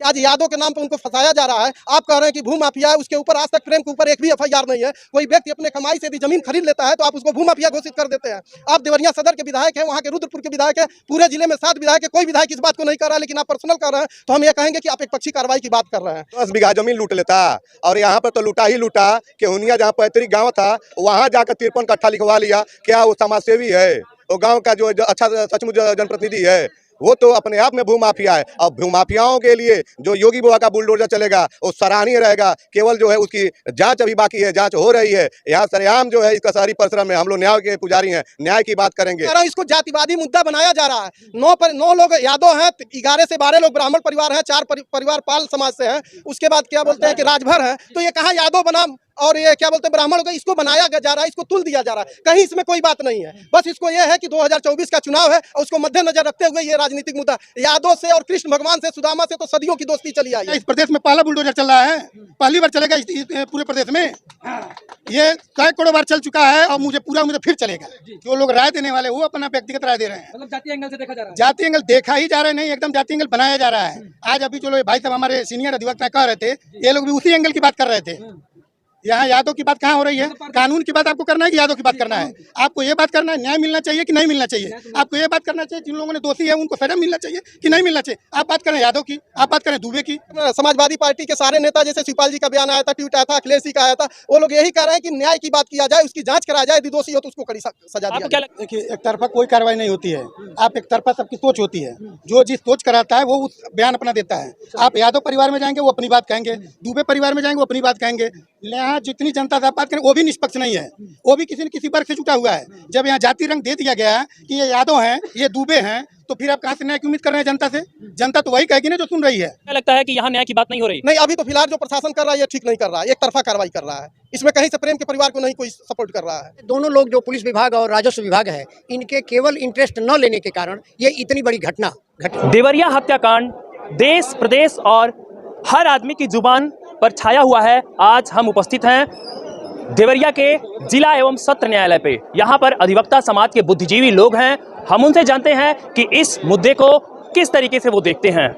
आज यादव के नाम पर उनको फंसाया जा रहा है। आप कह रहे हैं कि भू माफिया है, उसके ऊपर आज तक प्रेम के ऊपर एक भी एफआईआर नहीं है। कोई व्यक्ति अपने कमाई से यदि जमीन खरीद लेता है तो आप उसको भू माफिया घोषित कर देते हैं। आप देवरिया सदर के विधायक हैं, वहाँ के रुद्रपुर के विधायक हैं, पूरे जिले में 7 विधायक है, कोई विधायक इस बात को नहीं कर रहा है, लेकिन आप पर्सनल कर रहे हैं तो हम ये कहेंगे कि आप एक पक्षी कार्रवाई की बात कर रहे हैं। 10 बीघा जमीन लूट लेता और यहाँ पर तो लूटा ही लूटा। केहुनिया जहाँ पैतृक गाँव था वहाँ जाकर 53 कट्ठा लिखवा लिया। क्या वो समाज सेवी है? वो गाँव का जो अच्छा सचमुच जनप्रतिनिधि है? वो तो अपने आप में भूमाफिया है। और भूमाफियाओं के लिए जो योगी बाबा का बुलडोजर चलेगा वो सराहनीय रहेगा। केवल जो है उसकी जांच अभी बाकी है, जांच हो रही है। यहाँ सरेआम जो है इसका शहरी परिसर में हम लोग न्याय के पुजारी हैं, न्याय की बात करेंगे। इसको जातिवादी मुद्दा बनाया जा रहा है। 9 लोग यादव हैं, 11 से 12 लोग ब्राह्मण परिवार हैं, 4 परिवार पाल समाज से हैं। उसके बाद क्या बोलते हैं कि राजभर है, तो ये कहाँ यादव बनाम और ये क्या बोलते हैं ब्राह्मण हो गए, इसको बनाया जा रहा है, इसको तुल दिया जा रहा है। कहीं इसमें कोई बात नहीं है। बस इसको ये है कि 2024 का चुनाव है और उसको मद्देनजर रखते हुए ये राजनीतिक मुद्दा यादव से और कृष्ण भगवान से, सुदामा से तो सदियों की दोस्ती चली आई है। इस प्रदेश में पहला बुलडोजर चल रहा है, पहली बार चलेगा इस पूरे प्रदेश में। ये कई करोड़ बार चल चुका है और मुझे फिर चलेगा। जो लोग राय देने वाले वो अपना व्यक्तिगत राय दे रहे हैं। मतलब जातीय एंगल से देखा जा रहा है। जातीय एंगल देखा ही जा रहा है, नहीं एकदम जातीय एंगल बनाया जा रहा है। आज अभी जो लोग भाई साहब हमारे सीनियर अधिवक्ता कह रहे थे, ये लोग भी उसी एंगल की बात कर रहे थे। यहाँ यादव की बात कहाँ हो रही है? कानून की बात आपको करना है कि यादव की बात करना है? आपको ये बात करना है न्याय मिलना चाहिए कि नहीं मिलना चाहिए? आपको ये बात करना चाहिए जिन लोगों ने दोषी है उनको सजा मिलना चाहिए कि नहीं मिलना चाहिए? आप बात करें यादव की, आप बात करें दुबे की। समाजवादी पार्टी के सारे नेता, जैसे शिवपाल जी का बयान आया था, ट्वीट आया था, अखिलेश जी का आया था, वो लोग यही कह रहे हैं कि न्याय की बात किया जाए, उसकी जांच कराया जाए, यदि दोषी हो तो उसको कड़ी सजा दिया जाए। देखिए, एक तरफा कोई कार्रवाई नहीं होती है। आप एक तरफा सबकी सोच होती है। जो जिस सोच कराता है वो उस बयान अपना देता है। आप यादव परिवार में जाएंगे वो अपनी बात कहेंगे, दुबे परिवार में जाएंगे वो अपनी बात कहेंगे। यहाँ जितनी जनता से बात करें वो भी निष्पक्ष नहीं है, वो भी किसी न किसी वर्ग से जुटा हुआ है। जब यहाँ जाति रंग दे दिया गया है कि ये यादव हैं, ये दुबे हैं, तो फिर आप कहाँ से न्याय की उम्मीद कर रहे हैं जनता से? जनता तो वही कहेगी ना जो सुन रही है। क्या लगता है कि यहाँ न्याय की बात नहीं हो रही? नहीं, अभी तो फिलहाल जो प्रशासन कर रहा है ये ठीक नहीं कर रहा है, एक तरफा कार्रवाई कर रहा है। इसमें कहीं से प्रेम के परिवार को नहीं कोई सपोर्ट कर रहा है। दोनों लोग जो पुलिस विभाग और राजस्व विभाग है, इनके केवल इंटरेस्ट न लेने के कारण ये इतनी बड़ी घटना घटी। देवरिया हत्याकांड देश, प्रदेश और हर आदमी की जुबान पर छाया हुआ है। आज हम उपस्थित हैं देवरिया के जिला एवं सत्र न्यायालय पे। यहाँ पर अधिवक्ता समाज के बुद्धिजीवी लोग हैं। हम उनसे जानते हैं कि इस मुद्दे को किस तरीके से वो देखते हैं।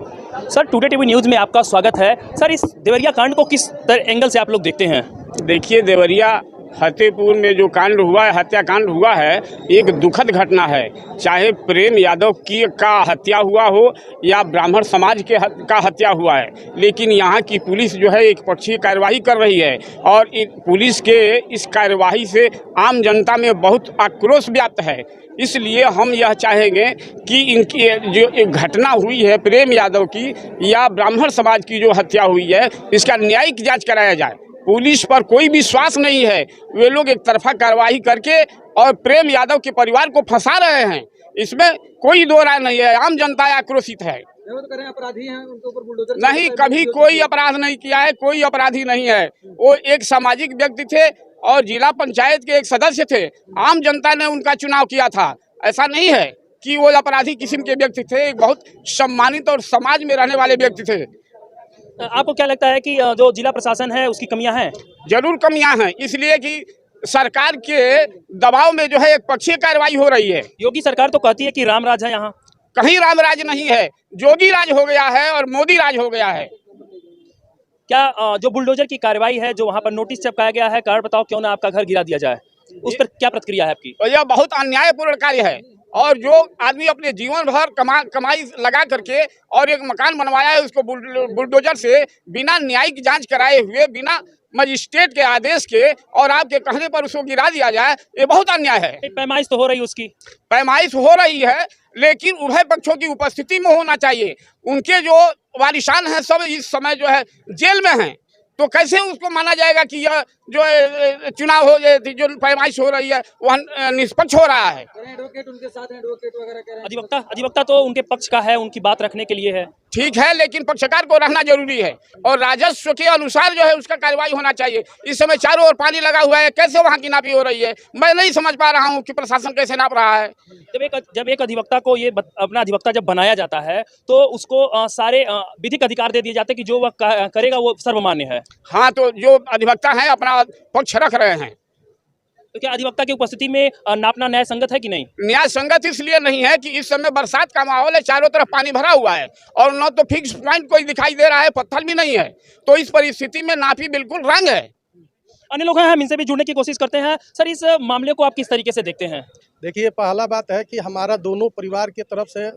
सर, टुडे टीवी न्यूज़ में आपका स्वागत है। सर, इस देवरिया कांड को किस एंगल से आप लोग देखते हैं? देखिए, देवरिया फतेहपुर में जो कांड हुआ है, हत्याकांड हुआ है, एक दुखद घटना है। चाहे प्रेम यादव का हत्या हुआ हो या ब्राह्मण समाज के का हत्या हुआ है, लेकिन यहाँ की पुलिस जो है एक पक्षीय कार्यवाही कर रही है और पुलिस के इस कार्यवाही से आम जनता में बहुत आक्रोश व्याप्त है। इसलिए हम यह चाहेंगे कि इनकी जो एक घटना हुई है प्रेम यादव की या ब्राह्मण समाज की जो हत्या हुई है, इसका न्यायिक जाँच कराया जाए। पुलिस पर कोई विश्वास नहीं है। वे लोग एक तरफा कार्रवाई करके और प्रेम यादव के परिवार को फंसा रहे हैं। इसमें कोई दो राय नहीं है। आम जनता आक्रोशित है। अपराधी हैं, उनके ऊपर बुलडोजर नहीं, कभी कोई अपराध नहीं किया है, कोई अपराधी नहीं है। वो एक सामाजिक व्यक्ति थे और जिला पंचायत के एक सदस्य थे। आम जनता ने उनका चुनाव किया था। ऐसा नहीं है कि वो अपराधी किस्म के व्यक्ति थे। एक बहुत सम्मानित और समाज में रहने वाले व्यक्ति थे। आपको क्या लगता है कि जो जिला प्रशासन है उसकी कमियां हैं? जरूर कमियां हैं, इसलिए कि सरकार के दबाव में जो है एक पक्षीय कार्रवाई हो रही है। योगी सरकार तो कहती है कि रामराज है, यहाँ कहीं रामराज नहीं है। जोगी राज हो गया है और मोदी राज हो गया है। क्या जो बुलडोजर की कार्रवाई है, जो वहाँ पर नोटिस चिपकाया गया है, कारण बताओ क्यों ना आपका घर गिरा दिया जाए, उस पर क्या प्रतिक्रिया है आपकी? यह बहुत अन्यायपूर्ण कार्य है और जो आदमी अपने जीवन भर कमाई लगा करके और एक मकान बनवाया है, उसको बुलडोजर से बिना न्यायिक जांच कराए हुए, बिना मजिस्ट्रेट के आदेश के और आपके कहने पर उसको गिरा दिया जाए, ये बहुत अन्याय है। पैमाइश तो हो रही है, उसकी पैमाइश हो रही है, लेकिन उभय पक्षों की उपस्थिति में होना चाहिए। उनके जो वारिसान हैं सब इस समय जो है जेल में हैं, तो कैसे उसको माना जाएगा कि यह जो चुनाव हो, जो पैमाइश हो रही है वह निष्पक्ष हो रहा है? एडवोकेट उनके साथ हैं, एडवोकेट वगैरह कह रहे हैं। अधिवक्ता तो उनके पक्ष का है, उनकी बात रखने के लिए है। ठीक है, लेकिन पक्षकार को रहना जरूरी है और राजस्व के अनुसार जो है उसका कार्रवाई होना चाहिए। इस समय चारों ओर पानी लगा हुआ है, कैसे वहाँ की नापी हो रही है? मैं नहीं समझ पा रहा हूँ कि प्रशासन कैसे नाप रहा है। जब एक अधिवक्ता को ये अपना अधिवक्ता जब बनाया जाता है तो उसको सारे विधिक अधिकार दे दिए जाते हैं कि जो वह करेगा वो सर्वमान्य है। हाँ, तो जो अधिवक्ता है अपना पक्ष रख रहे हैं। तो क्या अधिवक्ता की उपस्थिति में नापना न्याय संगत है कि नहीं? न्याय संगत इसलिए नहीं है कि इस समय बरसात का माहौल है, चारों तरफ पानी भरा हुआ है और न तो फिक्स पॉइंट कोई दिखाई दे रहा है, पत्थर भी नहीं है, तो इस परिस्थिति में नापी बिल्कुल रंग है। अन्य लोग हैं, हम इनसे भी जुड़ने की कोशिश करते हैं। सर, इस मामले को आप किस तरीके से देखते हैं? देखिए, पहला बात है कि हमारा दोनों परिवार की तरफ से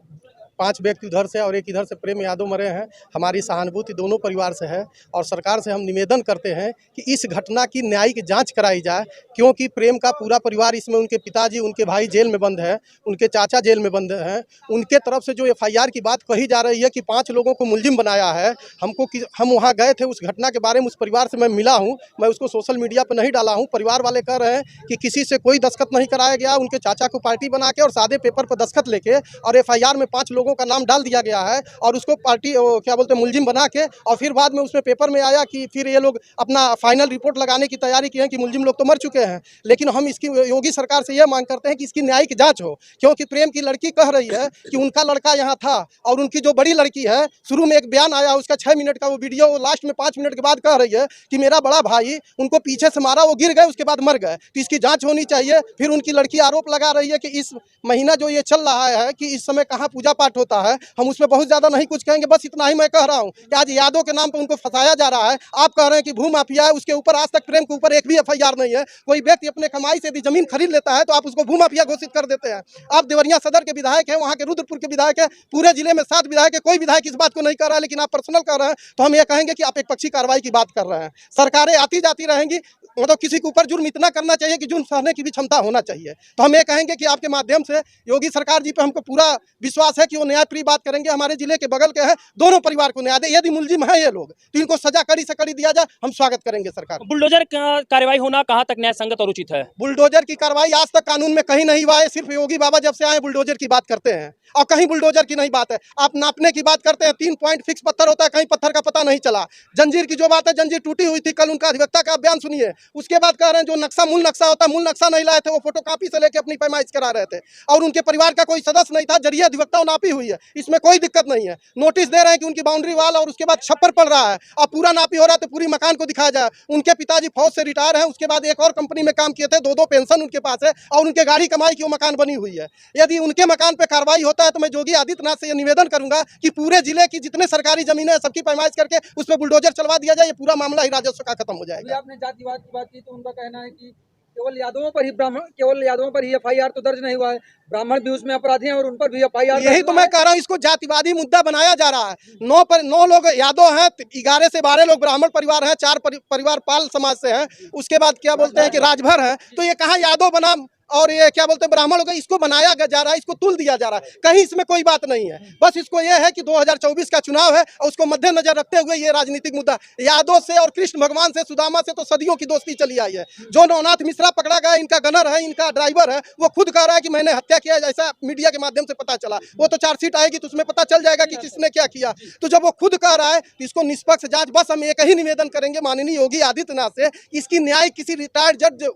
5 व्यक्ति उधर से और एक इधर से प्रेम यादव मरे हैं। हमारी सहानुभूति दोनों परिवार से है और सरकार से हम निवेदन करते हैं कि इस घटना की न्यायिक जांच कराई जाए, क्योंकि प्रेम का पूरा परिवार इसमें, उनके पिताजी, उनके भाई जेल में बंद है, उनके चाचा जेल में बंद हैं। उनके तरफ से जो FIR की बात कही जा रही है कि 5 लोगों को मुलजिम बनाया है, हम वहाँ गए थे, उस घटना के बारे में उस परिवार से मैं मिला हूँ, मैं उसको सोशल मीडिया पर नहीं डाला हूँ। परिवार वाले कह रहे हैं कि किसी से कोई दस्तखत नहीं कराया गया, उनके चाचा को पार्टी बना के और सादे पेपर पर दस्तखत लेके और FIR में 5 लोगों का नाम डाल दिया गया है और उसको पार्टी क्या बोलते हैं मुलजिम बना के, और फिर बाद में उसमें पेपर में आया कि फिर ये लोग अपना फाइनल रिपोर्ट लगाने की तैयारी की है कि मुलजिम लोग तो मर चुके हैं। लेकिन हम इसकी योगी सरकार से ये मांग करते हैं कि इसकी न्यायिक जांच हो, क्योंकि प्रेम की लड़की कह रही है कि उनका लड़का यहाँ था और उनकी जो बड़ी लड़की है, शुरू में एक बयान आया उसका 6 मिनट का वो वीडियो, लास्ट में 5 मिनट के बाद कह रही है कि मेरा बड़ा भाई उनको पीछे से मारा, वो गिर गए, उसके बाद मर गए। तो इसकी जाँच होनी चाहिए। फिर उनकी लड़की आरोप लगा रही है कि इस महीना जो ये चल रहा है कि इस समय कहाँ पूजा पाठ होता है। हम उसमें बहुत ज़्यादा नहीं कुछ कहेंगे, बस इतना ही मैं कह रहा हूँ कि आज यादव के नाम पर उनको फंसाया जा रहा है। आप कह रहे हैं कि भू माफिया है, उसके ऊपर आज तक प्रेम के ऊपर एक भी FIR नहीं है। कोई व्यक्ति अपने कमाई से यदि जमीन खरीद लेता है तो आप उसको भू माफिया घोषित कर देते हैं। आप देवरिया सदर के विधायक हैं, वहाँ के रुद्रपुर के विधायक हैं, पूरे जिले में 7 विधायक है, कोई विधायक इस बात को नहीं कर रहा है, लेकिन आप पर्सनल कर रहे हैं। तो हम ये कहेंगे कि आप एक पक्षी कार्रवाई की बात कर रहे हैं। सरकारें आती जाती रहेंगी, मतलब किसी के ऊपर जुर्म इतना करना चाहिए कि जुर्म सहने की भी क्षमता होना चाहिए। तो हम ये कहेंगे कि आपके माध्यम से योगी सरकार जी पे हमको पूरा विश्वास है कि वो न्यायप्रिय बात करेंगे। हमारे जिले के बगल के हैं, दोनों परिवार को न्याय दे। यदि मुलजिम है ये लोग तो इनको सजा कड़ी से कड़ी दिया जाए, हम स्वागत करेंगे सरकार। बुलडोजर का कार्रवाई होना कहाँ तक न्याय संगत और उचित है? बुलडोजर की कार्रवाई आज तक कानून में कहीं नहीं हुआ है। सिर्फ योगी बाबा जब से आए बुलडोजर की बात करते हैं और कहीं बुलडोजर की नहीं बात है। आप नापने की बात करते हैं, 3 पॉइंट फिक्स पत्थर होता है, कहीं पत्थर का पता नहीं चला। जंजीर की जो बात है, जंजीर टूटी हुई थी, कल उनका अधिवक्ता का बयान सुनिए। उसके बाद कह रहे हैं जो नक्शा, मूल नक्शा होता है, मूल नक्शा नहीं लाए थे, वो फोटोकॉपी से लेके अपनी पैमाइश करा रहे थे और उनके परिवार का कोई सदस्य नहीं था। जरिए अधिवक्ता नापी हुई है, इसमें कोई दिक्कत नहीं है। नोटिस दे रहे हैं कि उनकी बाउंड्री वाल और उसके बाद छप्पर पड़ रहा है और पूरा नापी हो रहा है, तो पूरी मकान को दिखाया जाए। उनके पिताजी फौज से रिटायर हैं, उसके बाद एक और कंपनी में काम किए थे, 2 पेंशन उनके पास है और उनके गाड़ी कमाई की वो मकान बनी हुई है। यदि उनके मकान पे कार्रवाई होता है तो मैं योगी आदित्यनाथ से ये निवेदन करूंगा कि पूरे जिले की जितने सरकारी जमीनें हैं सबकी पैमाइश करके उस पर बुलडोजर चलवा दिया जाए। ये पूरा मामला ही राजस्व का खत्म हो जाएगा। आपने जातिवाद की बात की तो उनका कहना है कि केवल यादवों पर ही FIR तो दर्ज नहीं हुआ है, ब्राह्मण भी उसमें अपराधी हैं और उन पर भी FIR। यही तो मैं कह रहा हूँ, इसको जातिवादी मुद्दा बनाया जा रहा है। 9 लोग यादव हैं, 11 से 12 लोग ब्राह्मण परिवार हैं, 4 परिवार पाल समाज से हैं, उसके बाद क्या बोलते हैं कि राजभर है। तो ये कहाँ यादव बना और ये क्या बोलते हैं ब्राह्मण लोग, इसको बनाया जा रहा है, इसको तुल दिया जा रहा है। कहीं इसमें कोई बात नहीं है। बस इसको ये है कि 2024 का चुनाव है और उसको मद्देनजर रखते हुए ये राजनीतिक मुद्दा। यादव से और कृष्ण भगवान से, सुदामा से तो सदियों की दोस्ती चली आई है। जो नवनाथ मिश्रा पकड़ा गया, इनका गनर है, इनका ड्राइवर है, वो खुद कह रहा है कि मैंने हत्या किया, जैसा मीडिया के माध्यम से पता चला। वो तो चार्जशीट आएगी तो उसमें पता चल जाएगा कि किसने क्या किया। तो जब वो खुद कह रहा है तो इसको निष्पक्ष जांच, बस हम एक ही निवेदन करेंगे माननीय योगी आदित्यनाथ से, इसकी न्याय किसी रिटायर्ड जज,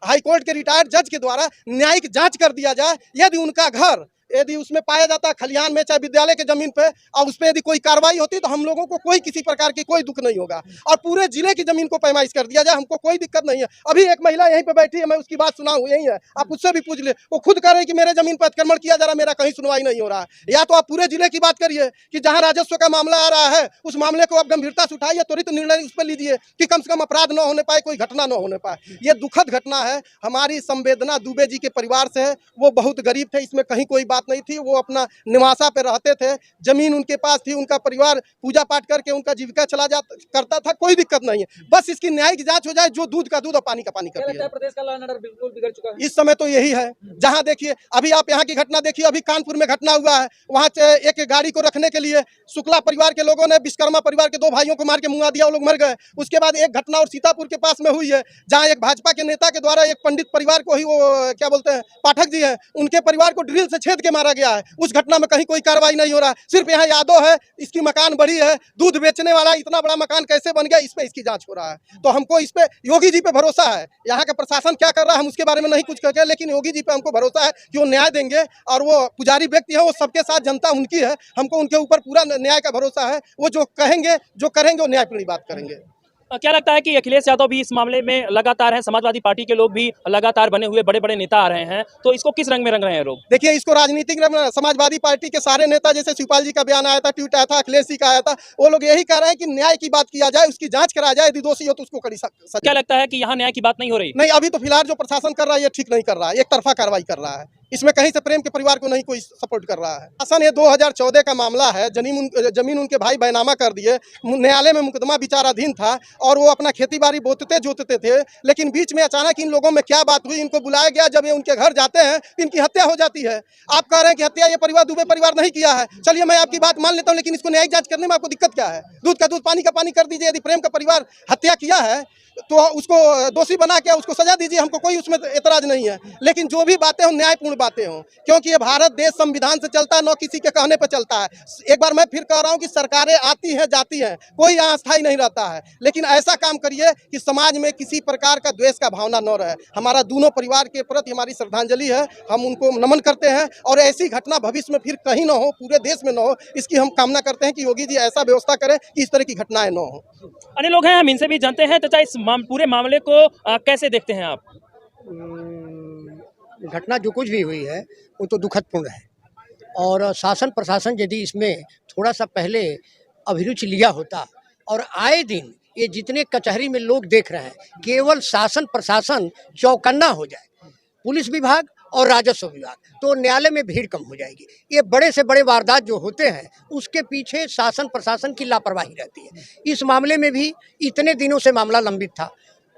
हाईकोर्ट के रिटायर्ड जज के द्वारा न्यायिक जांच कर दिया जाए। यदि उनका घर यदि उसमें पाया जाता है खलिहान में, चाहे विद्यालय के जमीन पे, और उस पर यदि कोई कार्रवाई होती तो हम लोगों को कोई किसी प्रकार की कोई दुख नहीं होगा और पूरे जिले की जमीन को पैमाइश कर दिया जाए, हमको कोई दिक्कत नहीं है। अभी एक महिला यहीं पे बैठी है, मैं उसकी बात सुना हूँ, यही है, आप उससे भी पूछ ले। वो खुद कह रहे हैं कि मेरे जमीन पर अतिक्रमण किया जा रहा, मेरा कहीं सुनवाई नहीं हो रहा है। या तो आप पूरे जिले की बात करिए कि जहाँ राजस्व का मामला आ रहा है उस मामले को आप गंभीरता से उठाइए, त्वरित निर्णय उस पर लीजिए कि कम से कम अपराध न होने पाए, कोई घटना न होने पाए। ये दुखद घटना है। हमारी संवेदना दुबे जी के परिवार से है। वो बहुत गरीब थे, इसमें कहीं कोई बात नहीं थी। वो अपना निवासा पे रहते थे, जमीन उनके पास थी, उनका परिवार पूजा पाठ करके उनका जीविका चला करता था, कोई दिक्कत नहीं है। बस इसकी न्यायिक जांच हो जाए, जो दूध का दूध और पानी का पानी कर दिया। प्रदेश का लॉ एंड ऑर्डर बिल्कुल बिगड़ चुका है इस समय तो यही है। जहां देखिए, अभी आप यहाँ की घटना देखिए, अभी कानपुर में घटना हुआ है, वहां एक गाड़ी को रखने के लिए शुक्ला परिवार के लोगों ने विश्वकर्मा परिवार के 2 भाइयों को मार के मुंगा दिया, वो लोग मर गए। उसके बाद एक घटना और सीतापुर के पास में हुई है, जहाँ एक भाजपा के नेता के द्वारा एक पंडित परिवार को ही, वो क्या बोलते हैं, पाठक जी हैं, उनके परिवार को ड्रिल से छेद के मारा गया है। उस घटना में कहीं कोई कार्रवाई नहीं हो रहा। सिर्फ यहाँ यादव है, इसकी मकान बड़ी है, दूध बेचने वाला, इतना बड़ा मकान कैसे बन गया, इस पे इसकी जांच हो रहा है। तो हमको इस पे योगी जी पे भरोसा है। यहाँ का प्रशासन क्या कर रहा है हम उसके बारे में नहीं कुछ कहें, लेकिन योगी जी पे हमको भरोसा है कि वो न्याय देंगे और वो पुजारी व्यक्ति है, वो सबके साथ, जनता उनकी है, हमको उनके ऊपर पूरा न्याय का भरोसा है। वो जो कहेंगे, जो करेंगे, वो न्यायपूर्ण बात करेंगे। क्या लगता है कि अखिलेश यादव भी इस मामले में लगातार हैं, समाजवादी पार्टी के लोग भी लगातार बने हुए बड़े बड़े नेता आ रहे हैं, तो इसको किस रंग में रंग रहे हैं लोग? देखिए, इसको राजनीतिक समाजवादी पार्टी के सारे नेता, जैसे शिवपाल जी का बयान आया था, ट्वीट आया था, अखिलेश जी का आया था, वो लोग यही कह रहे हैं कि न्याय की बात किया जाए, उसकी जांच करा जाए, यदि दोषी हो तो उसको कड़ी सजा। क्या लगता है कि यहाँ न्याय की बात नहीं हो रही? नहीं, अभी तो फिलहाल जो प्रशासन कर रहा है ये ठीक नहीं कर रहा है, एक तरफा कार्रवाई कर रहा है। इसमें कहीं से प्रेम के परिवार को नहीं कोई सपोर्ट कर रहा है। शासन ये 2014 का मामला है, जमीन उनके भाई बैनामा कर दिए, न्यायालय में मुकदमा विचाराधीन था और वो अपना खेती बाड़ी बोतते जोतते थे, लेकिन बीच में अचानक इन लोगों में क्या बात हुई, इनको बुलाया गया, जब ये उनके घर जाते हैं तो इनकी हत्या हो जाती है। आप कह रहे हैं कि हत्या ये परिवार दुबे परिवार नहीं किया है, चलिए मैं आपकी बात मान लेता हूँ, लेकिन इसको न्यायिक जांच करने में आपको दिक्कत क्या है? दूध का दूध पानी का पानी कर दीजिए। यदि प्रेम का परिवार हत्या किया है तो उसको दोषी बना के उसको सजा दीजिए, हमको कोई उसमें एतराज नहीं है, लेकिन जो भी बातें हो न्यायपूर्ण बातें हों, क्योंकि ये भारत देश संविधान से चलता है, न किसी के कहने पर चलता है। एक बार मैं फिर कह रहा हूँ कि सरकारें आती हैं जाती हैं, कोई यहाँ अस्थायी नहीं रहता है, लेकिन ऐसा काम करिए कि समाज में किसी प्रकार का द्वेष का भावना न रहे। हमारा दोनों परिवार के प्रति हमारी श्रद्धांजलि है, हम उनको नमन करते हैं और ऐसी घटना भविष्य में फिर कहीं न हो, पूरे देश में न हो, इसकी हम कामना करते हैं कि योगी जी ऐसा व्यवस्था करें कि इस तरह की घटनाएं न हो। अन्य लोग हैं, हम इनसे भी जानते हैं। तो इस पूरे मामले को कैसे देखते हैं आप? घटना जो कुछ भी हुई है वो तो दुखदपूर्ण है, और शासन प्रशासन यदि इसमें थोड़ा सा पहले अभिरुचि लिया होता, और आए दिन ये जितने कचहरी में लोग देख रहे हैं, केवल शासन प्रशासन चौकन्ना हो जाए, पुलिस विभाग और राजस्व विभाग, तो न्यायालय में भीड़ कम हो जाएगी। ये बड़े से बड़े वारदात जो होते हैं उसके पीछे शासन प्रशासन की लापरवाही रहती है। इस मामले में भी इतने दिनों से मामला लंबित था,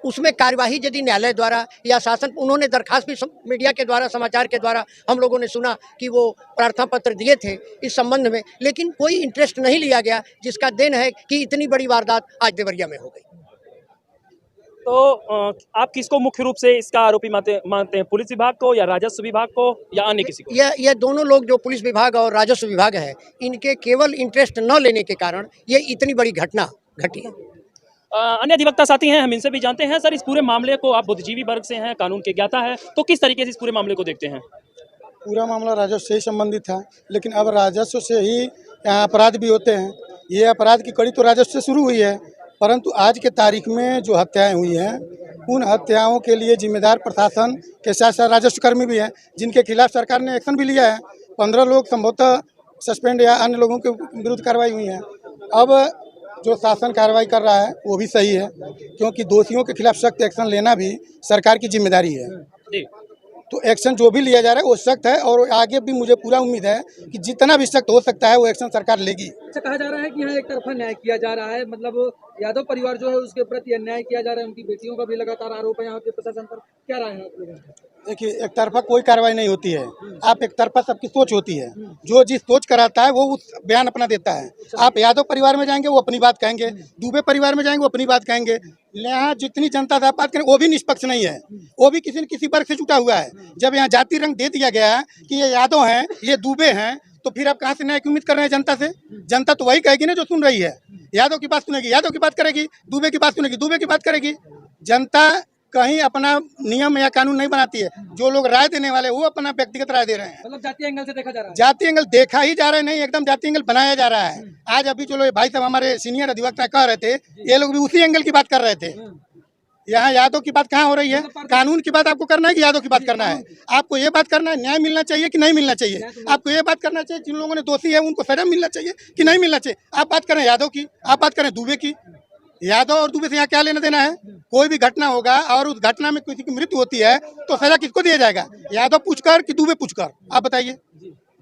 उसमें कार्यवाही यदि न्यायालय द्वारा या शासन, उन्होंने दरखास्त भी मीडिया के द्वारा, समाचार के द्वारा हम लोगों ने सुना कि वो प्रार्थना पत्र दिए थे इस संबंध में, लेकिन कोई इंटरेस्ट नहीं लिया गया, जिसका देन है कि इतनी बड़ी वारदात आज देवरिया में हो गई। तो आप किसको मुख्य रूप से इसका आरोपी मानते हैं, पुलिस विभाग को या राजस्व विभाग को या अन्य किसी को? ये दोनों लोग जो पुलिस विभाग और राजस्व विभाग है, इनके केवल इंटरेस्ट न लेने के कारण ये इतनी बड़ी घटना घटी है। अन्य अधिवक्ता साथी हैं, हम इनसे भी जानते हैं। सर, इस पूरे मामले को, आप बुद्धिजीवी वर्ग से हैं, कानून के ज्ञाता है, तो किस तरीके से इस पूरे मामले को देखते हैं? पूरा मामला राजस्व से ही संबंधित था, लेकिन अब राजस्व से ही यहाँ अपराध भी होते हैं। ये अपराध की कड़ी तो राजस्व से शुरू हुई है, परंतु आज के तारीख में जो हत्याएं हुई हैं, उन हत्याओं के लिए जिम्मेदार प्रशासन के साथ साथ राजस्व कर्मी भी हैं, जिनके खिलाफ सरकार ने एक्शन भी लिया है। 15 लोग संभवतः सस्पेंड या अन्य लोगों के विरुद्ध कार्रवाई हुई है। अब जो शासन कार्रवाई कर रहा है वो भी सही है, क्योंकि दोषियों के खिलाफ सख्त एक्शन लेना भी सरकार की जिम्मेदारी है। तो एक्शन जो भी लिया जा रहा है वो सख्त है, और आगे भी मुझे पूरा उम्मीद है कि जितना भी सख्त हो सकता है वो एक्शन सरकार लेगी। अच्छा, कहा जा रहा है कि यहाँ एक तरफा न्याय किया जा रहा है, मतलब यादव परिवार जो है उसके प्रति अन्याय किया जा रहा है, उनकी बेटियों का भी लगातार आरोप है यहाँ के प्रशासन पर, क्या राय है आप लोगों की? देखिए, एक तरफा कोई कार्रवाई नहीं होती है। आप एक तरफा सबकी सोच होती है, जो जिस सोच कराता है वो उस बयान अपना देता है। आप यादव परिवार में जाएंगे वो अपनी बात कहेंगे, दुबे परिवार में जाएंगे वो अपनी बात कहेंगे। यहाँ जितनी जनता से आप बात करें वो भी निष्पक्ष नहीं है, वो भी किसी न किसी वर्ग से जुटा हुआ है। जब यहाँ जाति रंग दे दिया गया है कि ये यादव हैं, ये दुबे हैं, तो फिर आप कहाँ से न्याय की उम्मीद कर रहे हैं जनता से? जनता तो वही कहेगी ना जो सुन रही है। यादव की बात सुनेगी, यादव की बात करेगी, दुबे की बात सुनेगी, दुबे की बात करेगी। जनता कहीं अपना नियम या कानून नहीं बनाती है, जो लोग राय देने वाले वो अपना व्यक्तिगत राय दे रहे हैं। मतलब जातीय एंगल से देखा जा रहा है? जातीय एंगल देखा ही जा रहा है, नहीं, एकदम जातीय एंगल बनाया जा रहा है। आज अभी जो लोग भाई साहब हमारे सीनियर अधिवक्ता कह रहे थे, ये लोग भी उसी एंगल की बात कर रहे थे। यहाँ यादव की बात कहाँ हो रही है? कानून की बात आपको करना है कि यादव की बात करना है? आपको ये बात करना है न्याय मिलना चाहिए कि नहीं मिलना चाहिए? आपको ये बात करना चाहिए जिन लोगों ने दोषी है उनको सजा मिलना चाहिए कि नहीं मिलना चाहिए? आप बात करें यादव की, आप बात करें दुबे की। यादव और दुबे से यहाँ क्या लेना देना है? कोई भी घटना होगा और उस घटना में किसी की मृत्यु होती है तो सजा किसको दिया जाएगा? यादव पूछकर कि दुबे पूछकर? आप बताइए,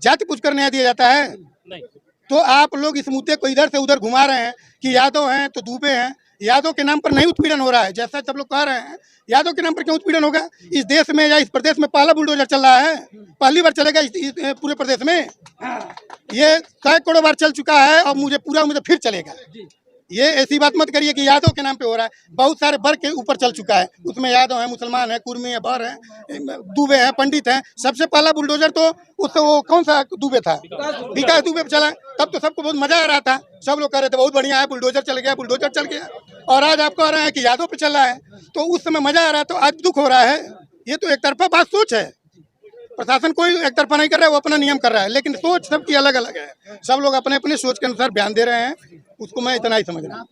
जाति पूछकर न्याय दिया जाता है? नहीं। तो आप लोग इस मुद्दे को इधर से उधर घुमा रहे हैं कि यादव हैं तो दुबे हैं। यादव के नाम पर नहीं उत्पीड़न हो रहा है, जैसा सब लोग कह रहे हैं। यादव के नाम पर क्यों उत्पीड़न होगा? इस देश में या इस प्रदेश में पहला बुलडोजर चल रहा है, पहली बार चलेगा इस पूरे प्रदेश में। ये सैकड़ों बार चल चुका है और मुझे पूरा उम्मीद फिर चलेगा। ये ऐसी बात मत करिए कि यादव के नाम पे हो रहा है। बहुत सारे वर्ग के ऊपर चल चुका है, उसमें यादव है, मुसलमान है, कुर्मी है, बर है, दुबे हैं, पंडित हैं। सबसे पहला बुलडोजर तो उससे वो कौन सा दुबे था? विकास दुबे पे चला। तब तो सबको बहुत मजा आ रहा था, सब लोग कह रहे थे बहुत बढ़िया है, बुलडोजर चल गया, बुलडोजर चल गया। और आज आप कह रहे हैं कि यादव पे चल रहा है, तो उस समय मजा आ रहा है तो आज दुख हो रहा है। ये तो एक तरफा बात सोच है। प्रशासन कोई एक तरफा नहीं कर रहा है, वो अपना नियम कर रहा है, लेकिन सोच सबकी अलग अलग है। सब लोग अपने अपने सोच के अनुसार बयान दे रहे हैं। उसको मैं इतना ही समझ रहा हूँ।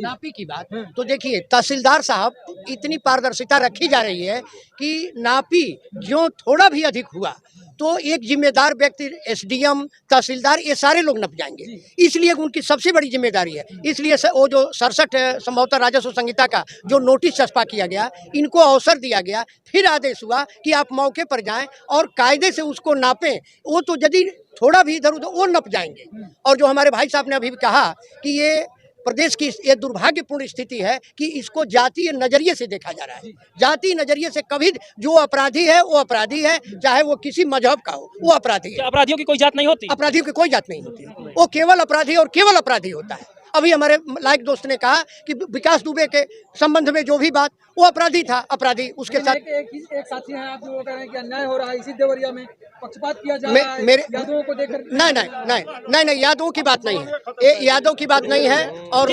नापी की बात तो देखिए, तहसीलदार साहब इतनी पारदर्शिता रखी जा रही है कि नापी जो थोड़ा भी अधिक हुआ तो एक जिम्मेदार व्यक्ति, एसडीएम, तहसीलदार, ये सारे लोग नप जाएंगे। इसलिए उनकी सबसे बड़ी जिम्मेदारी है। इसलिए वो जो 67 संभवतः राजस्व संहिता का जो नोटिस चस्पा किया गया, इनको अवसर दिया गया, फिर आदेश हुआ कि आप मौके पर जाएं और कायदे से उसको नापें। वो तो यदि थोड़ा भी इधर उधर वो नप जाएंगे। और जो हमारे भाई साहब ने अभी कहा कि ये प्रदेश की ये दुर्भाग्यपूर्ण स्थिति है कि इसको जातीय नजरिए से देखा जा रहा है। जातीय नजरिए से कभी जो अपराधी है वो अपराधी है, चाहे वो किसी मजहब का हो, वो अपराधी है। अपराधियों की कोई जात नहीं होती? अपराधियों की कोई जात नहीं होती, वो केवल अपराधी और केवल अपराधी होता है। अभी हमारे लायक दोस्त ने कहा कि विकास दुबे के संबंध में जो भी बात, वो अपराधी था, अपराधी उसके साथ एक साथी हैं आप जो कह रहे हैं कि अन्याय हो रहा है, इसी देवरिया में पक्षपात किया जा रहा है मेरे यादवों को देकर। नहीं, यादवों की बात नहीं है, ये यादव की बात नहीं है। और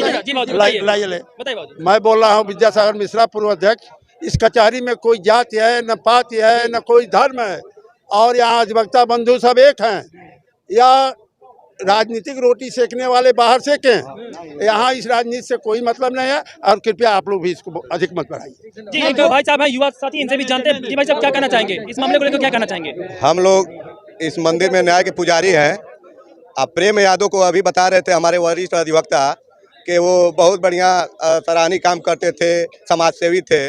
मैं बोल रहा हूँ विद्यासागर मिश्रा, पूर्व अध्यक्ष। इस कचहरी में कोई जाति है, न पाति है, न कोई धर्म है, और यहाँ अधिवक्ता बंधु सब एक हैं। या राजनीतिक रोटी सेकने वाले बाहर सेकें, यहाँ इस राजनीति से कोई मतलब नहीं है। और कृपया आप लोग भी इसको अधिक मत बढ़ाइए। जी, एक भाई साहब हैं, युवा साथी, इनसे भी जानते हैं। जी भाई साहब, क्या कहना चाहेंगे इस मामले को लेकर, क्या कहना चाहेंगे? हम लोग इस मंदिर में न्याय के पुजारी हैं। अब प्रेम यादव को अभी बता रहे थे हमारे वरिष्ठ अधिवक्ता कि वो बहुत बढ़िया सराहनीय काम करते थे, समाजसेवी थे।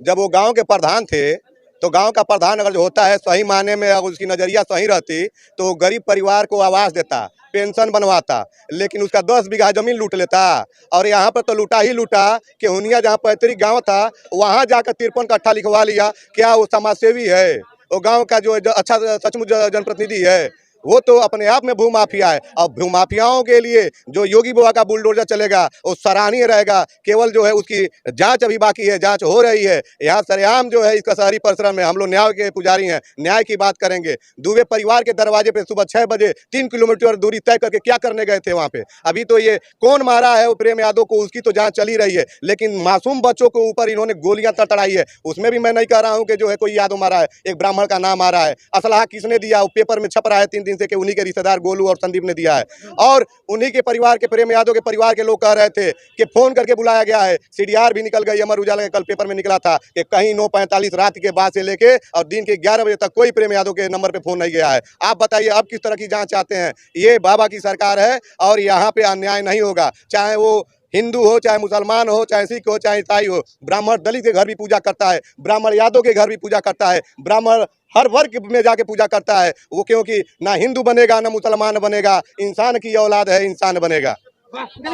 जब वो गांव के प्रधान थे तो गांव का प्रधान अगर जो होता है सही मायने में, अगर उसकी नज़रिया सही रहती तो गरीब परिवार को आवास देता, पेंशन बनवाता। लेकिन उसका 10 बीघा जमीन लूट लेता। और यहाँ पर तो लूटा ही लूटा कि हुनिया जहाँ पैतृक गांव था वहाँ जाकर 53 कट्ठा लिखवा लिया। क्या वो समाजसेवी है? वो गांव का जो अच्छा सचमुच जनप्रतिनिधि है? वो तो अपने आप में भूमाफिया है। और भूमाफियाओं के लिए जो योगी बाबा का बुलडोजर चलेगा वो सराहनीय रहेगा। केवल जो है उसकी जांच अभी बाकी है, जांच हो रही है। यहाँ सरेआम जो है इस कचहरी परिसर में हम लोग न्याय के पुजारी हैं, न्याय की बात करेंगे। दुबे परिवार के दरवाजे पे सुबह 6 बजे 3 किलोमीटर दूरी तय करके क्या करने गए थे वहाँ पे? अभी तो ये कौन मारा है वो प्रेम यादव को, उसकी तो जाँच चली रही है। लेकिन मासूम बच्चों के ऊपर इन्होंने गोलियां तड़ाई है। उसमें भी मैं नहीं कह रहा हूँ कि जो है कोई यादव मारा है, एक ब्राह्मण का नाम आ रहा है। असलाह किसने दिया? वो पेपर में छप रहा है 3 दिन से कि उन्हीं के रिश्तेदार गोलू और संदीप ने दिया है। और उन्हीं के परिवार के, प्रेम यादव के परिवार के लोग कह रहे थे कि फोन करके बुलाया गया है। सीडीआर भी निकल गई। अमर उजाला के कल पेपर में निकला था कि कहीं 9:45 रात के बाद से लेके और दिन के 11 बजे तक कोई प्रेम यादव के नंबर पे फोन नहीं गया है। आप बताइए अब किस तरह की जांच चाहते हैं? ये बाबा की सरकार है और यहाँ पे अन्याय नहीं होगा। चाहे वो हिंदू हो, चाहे मुसलमान हो, चाहे सिख हो, चाहे ईसाई हो। ब्राह्मण दलित के घर भी पूजा करता है, ब्राह्मण यादव के घर भी पूजा करता है, ब्राह्मण हर वर्ग में जाके पूजा करता है। वो क्योंकि ना हिंदू बनेगा ना मुसलमान बनेगा, इंसान की औलाद है, इंसान बनेगा। आपको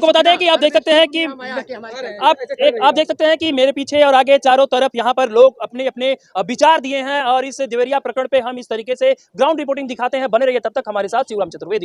बता दें कि आप देख सकते हैं कि आप देख सकते हैं कि मेरे पीछे और आगे चारों तरफ यहाँ पर लोग अपने अपने विचार दिए हैं। और इस देवरिया प्रकरण पे हम इस तरीके से ग्राउंड रिपोर्टिंग दिखाते हैं। बने रहिए तब तक हमारे साथ। शिवराम चतुर्वेदी।